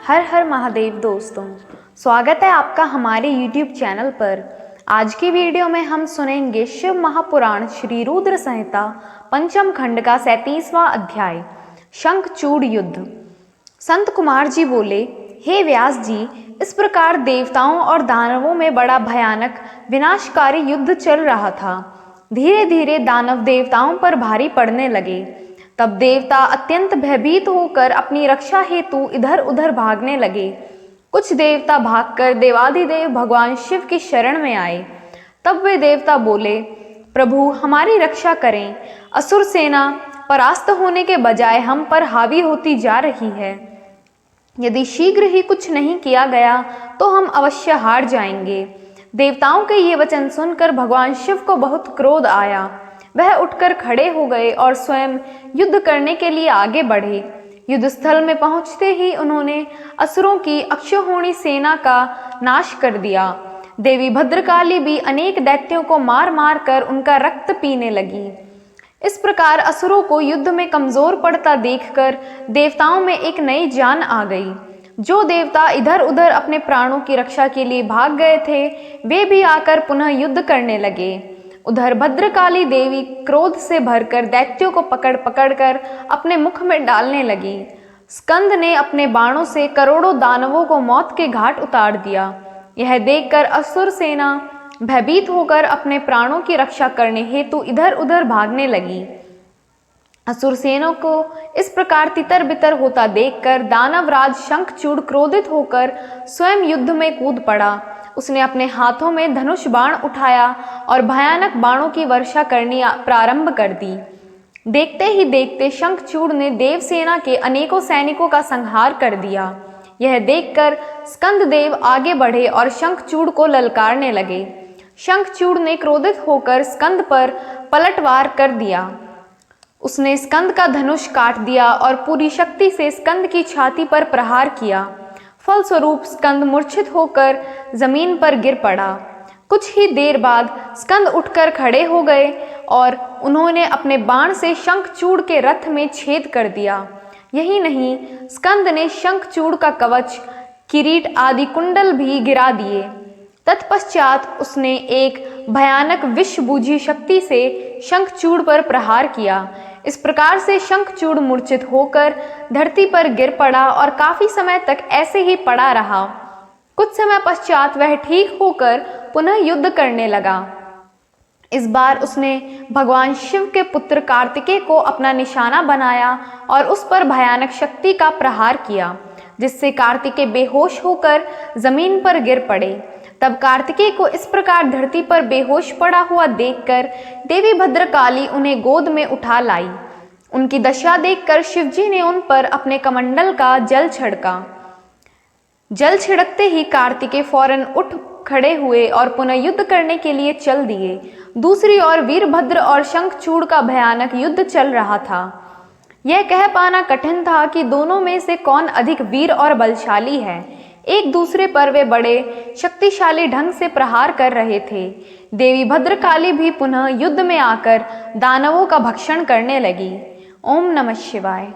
हर हर महादेव दोस्तों, स्वागत है आपका हमारे YouTube चैनल पर। आज की वीडियो में हम सुनेंगे शिव महापुराण श्री रुद्र संहिता पंचम खंड का 37वां अध्याय शंखचूड़ युद्ध। संत कुमार जी बोले, हे व्यास जी, इस प्रकार देवताओं और दानवों में बड़ा भयानक विनाशकारी युद्ध चल रहा था। धीरे धीरे दानव देवताओं पर भारी पड़ने लगे। तब देवता अत्यंत भयभीत होकर अपनी रक्षा हेतु इधर उधर भागने लगे। कुछ देवता भागकर देवाधिदेव भगवान शिव की शरण में आए। तब वे देवता बोले, प्रभु हमारी रक्षा करें, असुर सेना परास्त होने के बजाय हम पर हावी होती जा रही है। यदि शीघ्र ही कुछ नहीं किया गया तो हम अवश्य हार जाएंगे। देवताओं के ये वचन सुनकर भगवान शिव को बहुत क्रोध आया। वह उठकर खड़े हो गए और स्वयं युद्ध करने के लिए आगे बढ़े। युद्ध स्थल में पहुंचते ही उन्होंने असुरों की अक्षौहिणी सेना का नाश कर दिया। देवी भद्रकाली भी अनेक दैत्यों को मार मार कर उनका रक्त पीने लगी। इस प्रकार असुरों को युद्ध में कमजोर पड़ता देखकर देवताओं में एक नई जान आ गई। जो देवता इधर उधर अपने प्राणों की रक्षा के लिए भाग गए थे, वे भी आकर पुनः युद्ध करने लगे। उधर भद्रकाली देवी क्रोध से भरकर दैत्यों को पकड़ पकड़ कर अपने मुख में डालने लगी। स्कंद ने अपने बाणों से करोड़ों दानवों को मौत के घाट उतार दिया। यह देखकर असुर सेना भयभीत होकर अपने प्राणों की रक्षा करने हेतु इधर उधर भागने लगी। असुर सेना को इस प्रकार तितर बितर होता देखकर दानवराज शंखचूड़ क्रोधित होकर स्वयं युद्ध में कूद पड़ा। उसने अपने हाथों में धनुष बाण उठाया और भयानक बाणों की वर्षा करनी प्रारंभ कर दी। देखते ही देखते शंखचूड़ ने देवसेना के अनेकों सैनिकों का संहार कर दिया। यह देखकर स्कंद देव आगे बढ़े और शंखचूड़ को ललकारने लगे। शंखचूड़ ने क्रोधित होकर स्कंद पर पलटवार कर दिया। उसने स्कंद का धनुष काट दिया और पूरी शक्ति से स्कंद की छाती पर प्रहार किया। फलस्वरूप स्कंद मूर्छित होकर जमीन पर गिर पड़ा। कुछ ही देर बाद स्कंद उठकर खड़े हो गए और उन्होंने अपने बाण से शंखचूड़ के रथ में छेद कर दिया। यही नहीं, स्कंद ने शंखचूड़ का कवच, किरीट आदि कुंडल भी गिरा दिए। तत्पश्चात उसने एक भयानक विषबूझी शक्ति से शंखचूड़ पर प्रहार किया। इस प्रकार से शंखचूड़ मूर्छित होकर धरती पर गिर पड़ा और काफी समय तक ऐसे ही पड़ा रहा। कुछ समय पश्चात वह ठीक होकर पुनः युद्ध करने लगा। इस बार उसने भगवान शिव के पुत्र कार्तिकेय को अपना निशाना बनाया और उस पर भयानक शक्ति का प्रहार किया, जिससे कार्तिकेय बेहोश होकर जमीन पर गिर पड़े। तब कार्तिकेय को इस प्रकार धरती पर बेहोश पड़ा हुआ देखकर देवी भद्रकाली उन्हें गोद में उठा लाई। उनकी दशा देखकर शिवजी ने उन पर अपने कमंडल का जल छिड़का। जल छिड़कते ही कार्तिकेय फौरन उठ खड़े हुए और पुनः युद्ध करने के लिए चल दिए। दूसरी ओर वीरभद्र और शंखचूड़ का भयानक युद्ध चल रहा था। यह कह पाना कठिन था कि दोनों में से कौन अधिक वीर और बलशाली है। एक दूसरे पर वे बड़े शक्तिशाली ढंग से प्रहार कर रहे थे। देवी भद्रकाली भी पुनः युद्ध में आकर दानवों का भक्षण करने लगी। ओम नमः शिवाय।